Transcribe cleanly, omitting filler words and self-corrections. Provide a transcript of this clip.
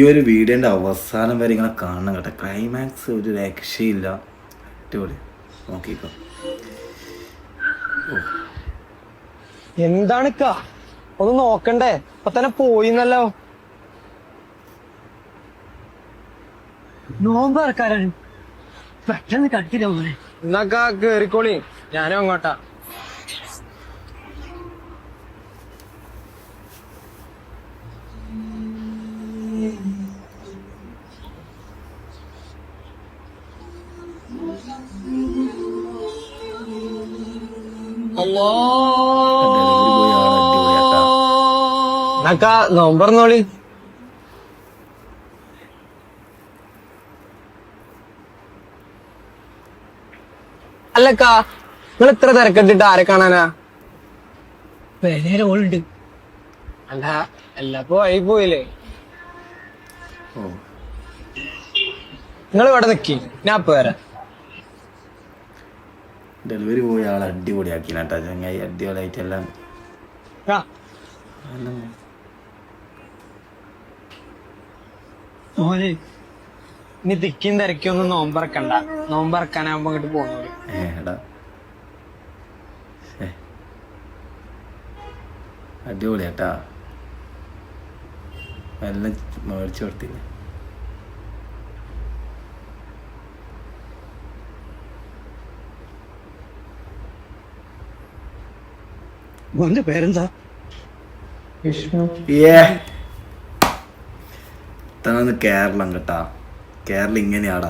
ഈ ഒരു വീഡിയോന്റെ അവസാനം വരെ ഇങ്ങനെ കാണണം കേട്ടോ. ക്ലൈമാക്സ് ഒരു രക്ഷയില്ല, അടിപൊളി. നോക്കിക്കോ. എന്താണ് ഒന്ന് നോക്കണ്ടേ? ഇപ്പൊ തന്നെ പോയിന്നല്ലോ. നോമ്പ് ആർക്കാരാണ് പെട്ടെന്ന് കട്ടില്ല പോലെ. എന്നാക്കാ കേറിക്കോളി, ഞാനും അങ്ങോട്ടാ. എന്നാക്കാ നോമ്പറന്നോളി. അല്ലക്കാ, നിങ്ങൾ ഇത്ര തിരക്കിട്ടിട്ട് ആരെ കാണാനാ? ഓളുണ്ട്. അല്ല എല്ലാപ്പോ വഴി പോയില്ലേ? നിങ്ങൾ ഇവിടെ നിക്കി, ഞാൻ ഇപ്പൊ വരാം. ഡെലിവറി പോയ ആൾ അടിപൊളിയാക്കി കേട്ടോ ചങ്ങായി. അടിപൊളിയായിട്ടെല്ലാം മോനെ നീ തിക്കും തിരക്കൊന്നും നോമ്പറക്കണ്ട. നോമ്പറക്കാനാകുമ്പോ ഇങ്ങോട്ട് പോകുന്നത്. അടിപൊളിയാട്ടാ, എല്ലാം മേടിച്ചു കൊടുത്തില്ലേ. മോന്റെ പേരെന്താ? വിഷ്ണു. കേരളം കേട്ടാ, കേരളം ഇങ്ങനെയാടാ.